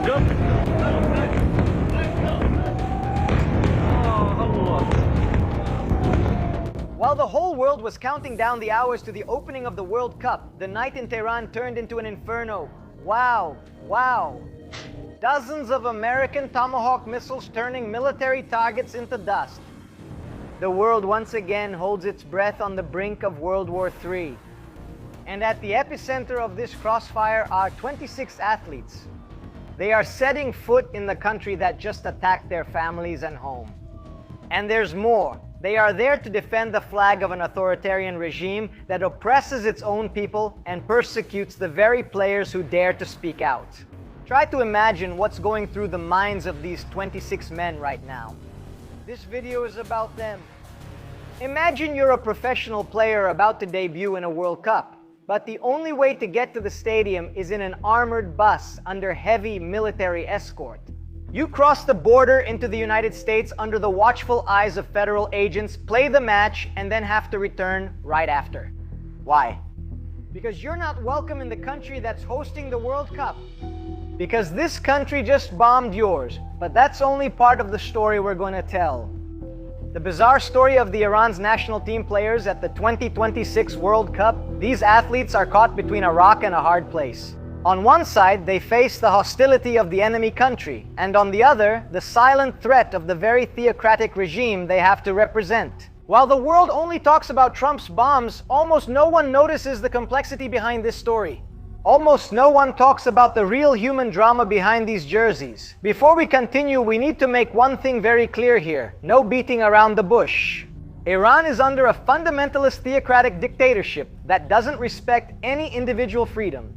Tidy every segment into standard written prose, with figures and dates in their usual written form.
jumping. While the whole world was counting down the hours to the opening of the World Cup, the night in Tehran turned into an inferno. Wow, wow. Dozens of American Tomahawk missiles turning military targets into dust. The world once again holds its breath on the brink of World War III. And at the epicenter of this crossfire are 26 athletes. They are setting foot in the country that just attacked their families and home. And there's more. They are there to defend the flag of an authoritarian regime that oppresses its own people and persecutes the very players who dare to speak out. Try to imagine what's going through the minds of these 26 men right now. This video is about them. Imagine you're a professional player about to debut in a World Cup, but the only way to get to the stadium is in an armored bus under heavy military escort. You cross the border into the United States under the watchful eyes of federal agents, play the match, and then have to return right after. Why? Because you're not welcome in the country that's hosting the World Cup. Because this country just bombed yours, but that's only part of the story we're going to tell. The bizarre story of the Iran's national team players at the 2026 World Cup. These athletes are caught between a rock and a hard place. On one side, they face the hostility of the enemy country, and on the other, the silent threat of the very theocratic regime they have to represent. While the world only talks about Trump's bombs, almost no one notices the complexity behind this story. Almost no one talks about the real human drama behind these jerseys. Before we continue, we need to make one thing very clear here. No beating around the bush. Iran is under a fundamentalist theocratic dictatorship that doesn't respect any individual freedom.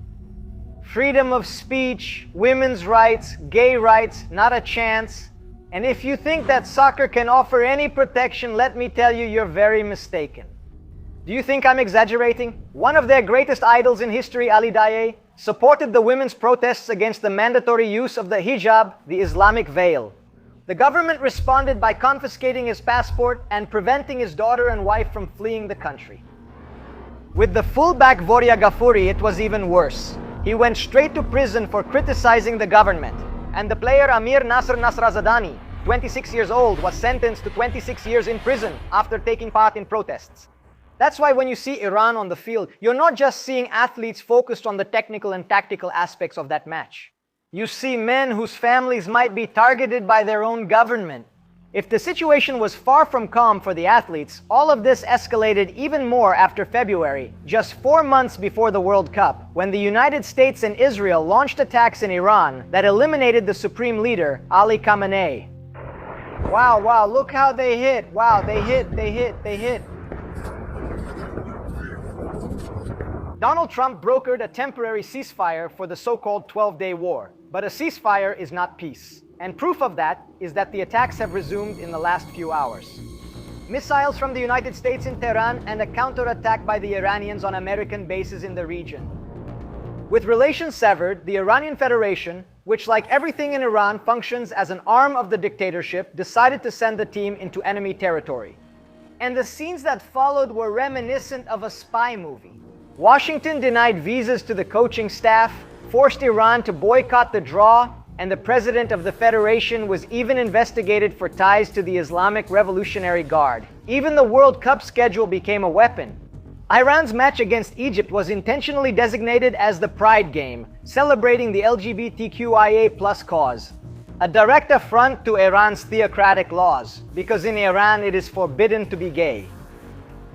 Freedom of speech, women's rights, gay rights, not a chance. And if you think that soccer can offer any protection, let me tell you, you're very mistaken. Do you think I'm exaggerating? One of their greatest idols in history, Ali Daei, supported the women's protests against the mandatory use of the hijab, the Islamic veil. The government responded by confiscating his passport and preventing his daughter and wife from fleeing the country. With the fullback Voria Ghafouri, it was even worse. He went straight to prison for criticizing the government. And the player Amir Nasser Nasrazadani, 26 years old, was sentenced to 26 years in prison after taking part in protests. That's why when you see Iran on the field, you're not just seeing athletes focused on the technical and tactical aspects of that match. You see men whose families might be targeted by their own government. If the situation was far from calm for the athletes, all of this escalated even more after February, just 4 months before the World Cup, when the United States and Israel launched attacks in Iran that eliminated the supreme leader, Ali Khamenei. Wow, look how they hit. Wow, they hit. Donald Trump brokered a temporary ceasefire for the so-called 12-day war. But a ceasefire is not peace. And proof of that is that the attacks have resumed in the last few hours. Missiles from the United States in Tehran and a counterattack by the Iranians on American bases in the region. With relations severed, the Iranian Federation, which like everything in Iran functions as an arm of the dictatorship, decided to send the team into enemy territory. And the scenes that followed were reminiscent of a spy movie. Washington denied visas to the coaching staff, forced Iran to boycott the draw, and the president of the Federation was even investigated for ties to the Islamic Revolutionary Guard. Even the World Cup schedule became a weapon. Iran's match against Egypt was intentionally designated as the Pride Game, celebrating the LGBTQIA+ cause. A direct affront to Iran's theocratic laws, because in Iran it is forbidden to be gay.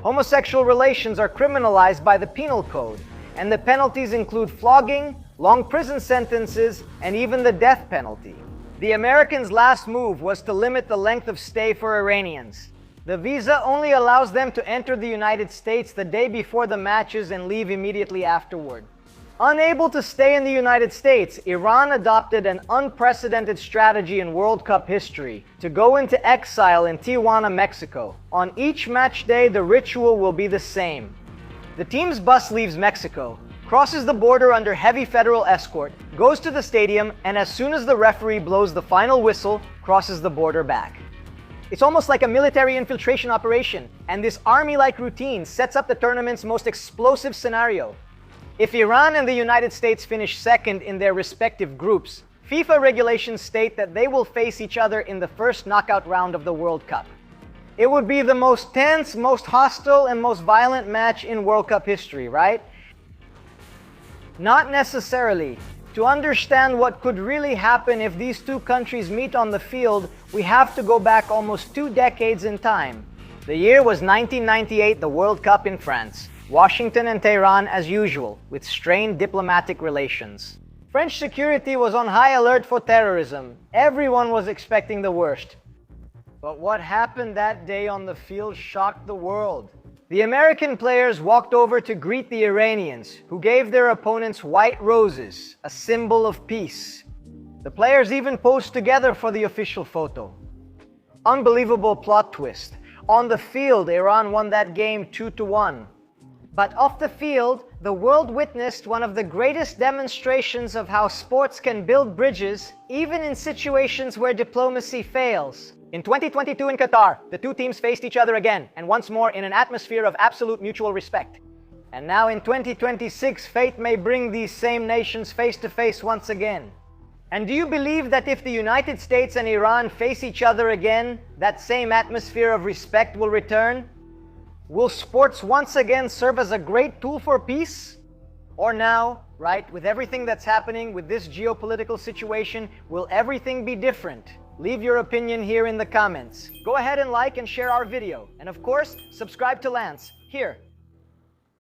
Homosexual relations are criminalized by the penal code, and the penalties include flogging, long prison sentences, and even the death penalty. The Americans' last move was to limit the length of stay for Iranians. The visa only allows them to enter the United States the day before the matches and leave immediately afterward. Unable to stay in the United States, Iran adopted an unprecedented strategy in World Cup history to go into exile in Tijuana, Mexico. On each match day, the ritual will be the same. The team's bus leaves Mexico, crosses the border under heavy federal escort, goes to the stadium, and as soon as the referee blows the final whistle, crosses the border back. It's almost like a military infiltration operation, and this army-like routine sets up the tournament's most explosive scenario. If Iran and the United States finish second in their respective groups, FIFA regulations state that they will face each other in the first knockout round of the World Cup. It would be the most tense, most hostile, and most violent match in World Cup history, right? Not necessarily. To understand what could really happen if these two countries meet on the field, we have to go back almost 2 decades in time. The year was 1998, the World Cup in France. Washington and Tehran as usual, with strained diplomatic relations. French security was on high alert for terrorism. Everyone was expecting the worst. But what happened that day on the field shocked the world. The American players walked over to greet the Iranians, who gave their opponents white roses, a symbol of peace. The players even posed together for the official photo. Unbelievable plot twist. On the field, Iran won that game 2-1. But off the field, the world witnessed one of the greatest demonstrations of how sports can build bridges, even in situations where diplomacy fails. In 2022 in Qatar, the two teams faced each other again, and once more in an atmosphere of absolute mutual respect. And now in 2026, fate may bring these same nations face to face once again. And do you believe that if the United States and Iran face each other again, that same atmosphere of respect will return? Will sports once again serve as a great tool for peace? Or now, right, with everything that's happening with this geopolitical situation, will everything be different? Leave your opinion here in the comments. Go ahead and like and share our video. And of course, subscribe to Lance, here